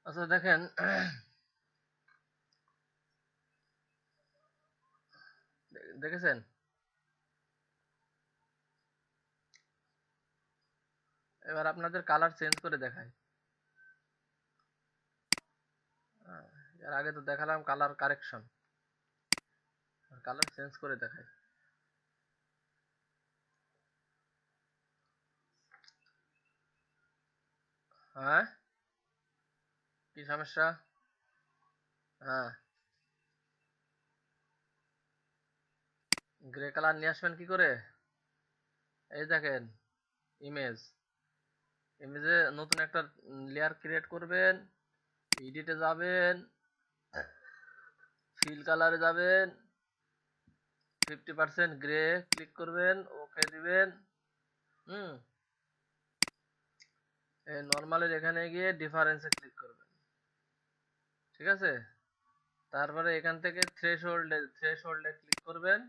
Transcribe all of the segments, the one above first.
আচ্ছা দেখেন, দেখেছেন এবার আপনাদের কালার চেঞ্জ করে দেখাই। এর আগে তো দেখালাম কালার কারেকশন, কালার চেঞ্জ করে দেখাই। হ্যাঁ, কি সমস্যা? হ্যাঁ, গ্রে কালার নিয়ে আসবেন কি করে? এই দেখেন, ইমেজ, ইমেজে নতুন একটা লেয়ার ক্রিয়েট করবেন, এডিটে যাবেন, ফিল কালারে যাবেন, 50% গ্রে ক্লিক করবেন, ওকে দিবেন। হুম, এই নর্মালের এখানে গিয়ে ডিফারেন্সে ক্লিক করবেন, ঠিক আছে? তারপরে এখান থেকে থ্রেশহোল্ডে ক্লিক করবেন।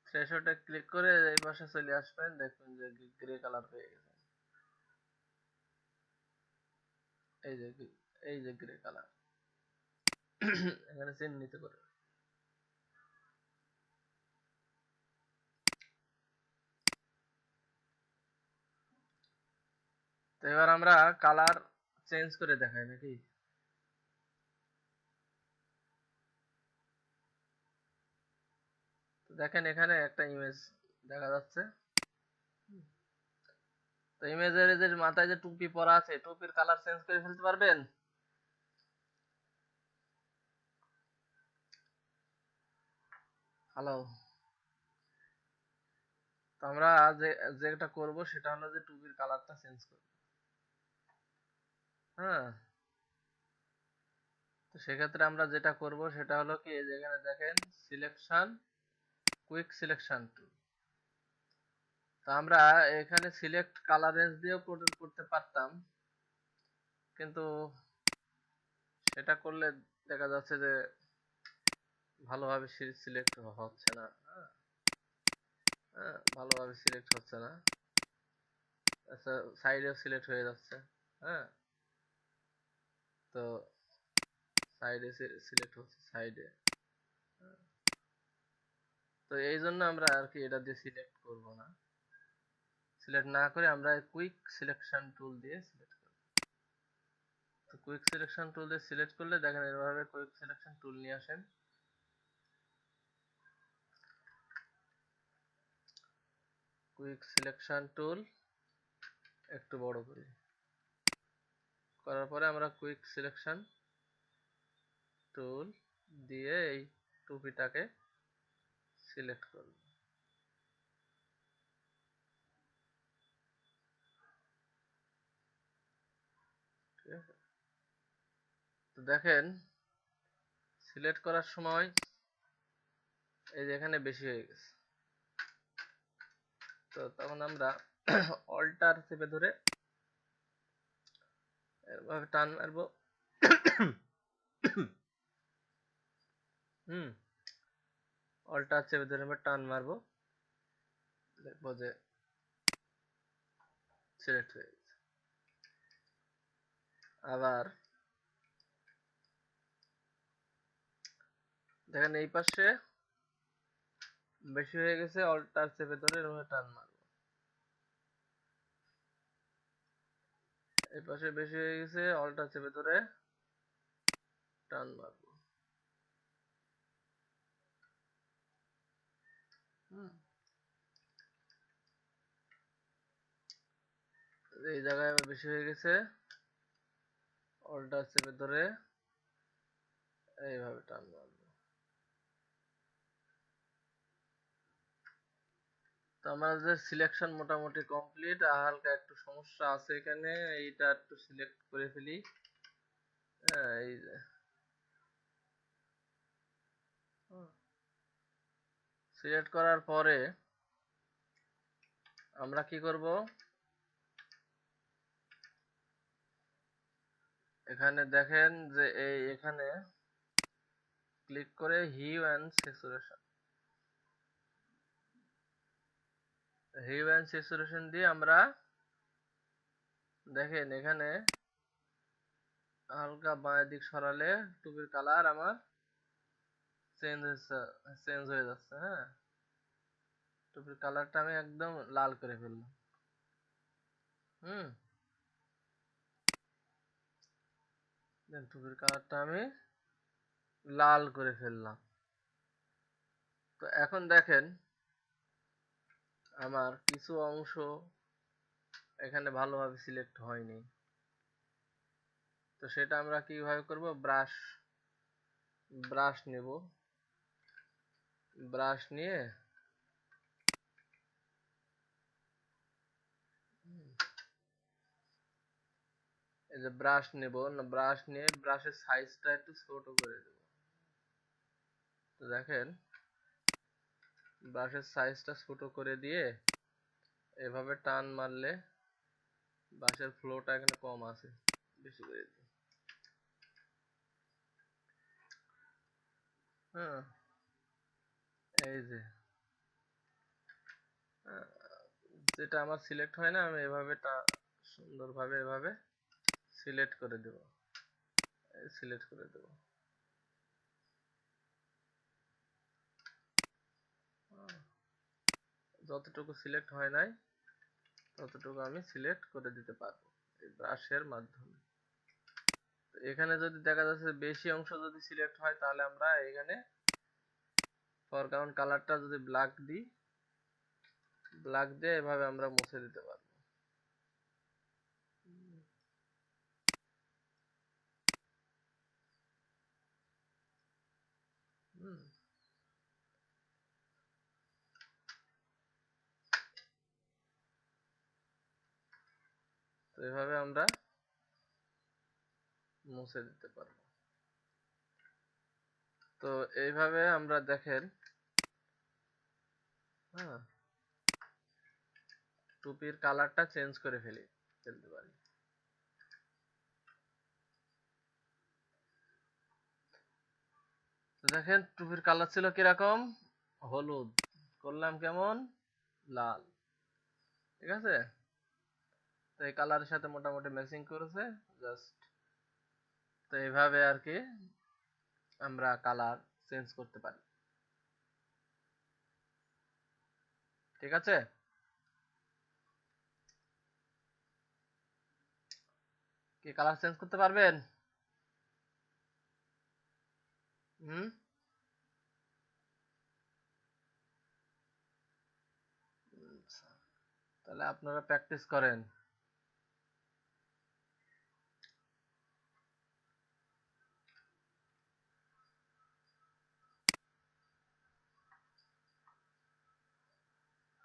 থ্রেশহোল্ডে ক্লিক করে এই পাশে চলে আসবেন, দেখবেন যে গ্রে কালার হয়ে গেছে। এই যে এই যে গ্রে কালার এখানে চিহ্নিত করে। তো এবার আমরা কালার চেঞ্জ করে দেখাই নাকি? তো দেখেন এখানে একটা ইমেজ দেখা যাচ্ছে। তো ইমেজের যে মাথায় যে টুপি পরা আছে, টুপির কালার চেঞ্জ করে ফেলতে পারবেন? হ্যালো। তো আমরা যে যেটা করব সেটা হলো যে টুপির কালারটা চেঞ্জ করব। হ্যাঁ, তো সেক্ষেত্রে আমরা যেটা করব সেটা হলো কি, যেখানে দেখেন সিলেকশন, কুইক সিলেকশন টুল। তো আমরা এখানে সিলেক্ট কালার রেঞ্জ দিয়েও করতে পারতাম, কিন্তু সেটা করলে দেখা যাচ্ছে যে ভালোভাবে সিলেক্ট হচ্ছে না। হ্যাঁ, হ্যাঁ, ভালোভাবে সিলেক্ট হচ্ছে না। আচ্ছা, সাইডেও সিলেক্ট হয়ে যাচ্ছে। হ্যাঁ, তো সাইডে সিলেক্ট হচ্ছে সাইডে। তো এই জন্য আমরা আর কি এটা দিয়ে সিলেক্ট করব না, সিলেক্ট না করে আমরা কুইক সিলেকশন টুল দিয়ে সিলেক্ট করব। তো কুইক সিলেকশন টুল দিয়ে সিলেক্ট করলে দেখেন এভাবে কুইক সিলেকশন টুল নিয়ে আসেন। কুইক সিলেকশন টুল একটু বড় করি, করার পরে আমরা কুইক সিলেকশন টুল দিয়ে এই টুপিটাকে সিলেক্ট করব। ঠিক আছে, তো দেখেন সিলেক্ট করার সময় এই যে এখানে বেশি হয়ে গেছে। তো তখন আমরা অল্টার চেপে ধরে এভাবে টান মারবো। হুম, অল্টার চেপে ধরে আমরা টান মারবো, দেখবো যে সিলেক্ট হয়ে গেছে। আবার দেখেন এই পাশে বেশি হয়ে গেছে, অল্টার চেপে ধরে এভাবে টান মারবো। এই পাশে বেশি হয়ে গেছে, অল্টার চেপে ধরে টান মারবো। হুম, এই জায়গায় আবার বেশি হয়ে গেছে, অল্টার চেপে ধরে এইভাবে টান মারবো। তো আমাদের সিলেকশন মোটামুটি কমপ্লিট, হালকা একটু সমস্যা আছে এখানে, এইটা একটু সিলেক্ট করে ফেলি। হ্যাঁ, এই যে সিলেক্ট করার পরে আমরা কি করব, এখানে দেখেন যে এই এখানে ক্লিক করে hue and saturation, hue and saturation দিয়ে আমরা দেখেন এখানে হালকা বাঁয়ের দিক সরালে টুপির কালার আমার চেঞ্জ হয়ে যাচ্ছে। হ্যাঁ, টুপির কালারটা আমি একদম লাল করে ফেললাম। হুম, দেন টুপির কালারটা আমি লাল করে ফেললাম। তো এখন দেখেন আমার কিছু অংশ এখানে ভালোভাবে সিলেক্ট হয়নি। তো সেটা আমরা কিভাবে করব? ব্রাশ নেব, ব্রাশ নিয়ে এই যে ব্রাশ নেব না, ব্রাশ নিয়ে ব্রাশের সাইজটা একটু ছোট করে দেব। তো দেখেন ব্রাশের সাইজটা ছোট করে দিয়ে এভাবে টান মারলে ব্রাশের ফ্লোটা এখানে কম আছে, বেশি করে দিই। হ্যাঁ, এই যে আহ, যেটা আমার সিলেক্ট হয় না, আমি এভাবে সুন্দরভাবে এভাবে সিলেক্ট করে দেব, সিলেক্ট করে দেব। যতটুকু সিলেক্ট হয় নাই ততটুকু আমি সিলেক্ট করে দিতে পারবো এই ব্রাশের মাধ্যমে। তো এখানে যদি দেখা যাচ্ছে বেশি অংশ যদি সিলেক্ট হয়, তাহলে আমরা এখানে ফরগ্রাউন্ড কালারটা যদি ব্ল্যাক দিই, ব্ল্যাক দিয়ে এভাবে আমরা মুছে দিতে পারবো। হুম, তো এভাবে আমরা মুছে দিতে পারবো। তো এইভাবে আমরা দেখেন, হ্যাঁ, টুপির কালারটা চেঞ্জ করে ফেলতে পারি। তো দেখেন টুপির কালার ছিল কিরকম, হলুদ, করলাম কেমন, লাল। ঠিক আছে, তো এই কালারের সাথে মোটামুটি ম্যাচিং করেছে জাস্ট। তো এইভাবে আর কি আমরা কালার চেঞ্জ করতে পারি। ঠিক আছে, কি কালার চেঞ্জ করতে পারবেন? হুম, আচ্ছা, তাহলে আপনারা প্র্যাকটিস করেন।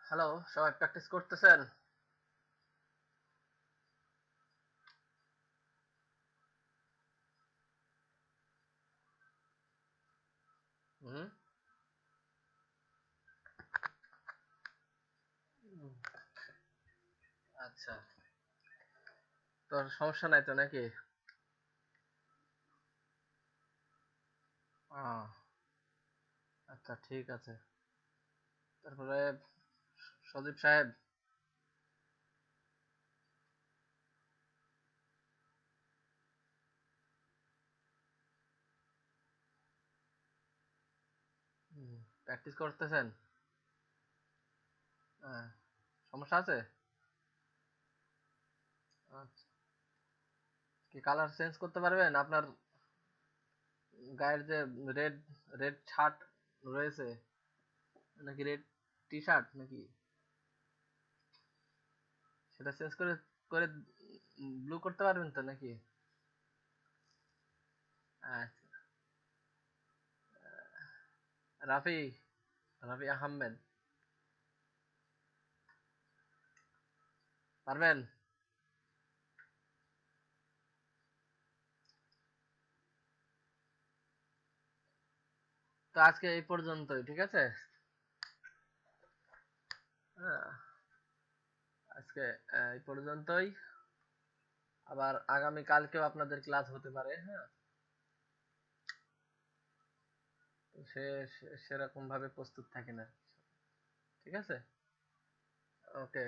হ্যালো, সবাই প্র্যাকটিস করতেছেন? হুম, আচ্ছা, তো সমস্যা নাই তো নাকি? আহ, আচ্ছা, ঠিক আছে। তারপরে সজীব সাহেব, প্র্যাকটিস করতেছেন? হ্যাঁ, সমস্যা আছে? আচ্ছা, কি কালার চেঞ্জ করতে পারবেন? আপনার গায়ের যে রেড রেড শার্ট রয়েছে, নাকি রেড টি শার্ট নাকি, সেটা চেঞ্জ করে করে ব্লু করতে পারবেন তো নাকি? আচ্ছা, রাফি রাফি আহমেদ, পারবেন? তো আজকে এই পর্যন্তই, ঠিক আছে? হ্যাঁ, আজকে এই পর্যন্তই। আবার আগামী কালকেও আপনাদের ক্লাস হতে পারে। হ্যাঁ, তো সেরকম ভাবে প্রস্তুত থাকেন আর কি। ঠিক আছে, ওকে।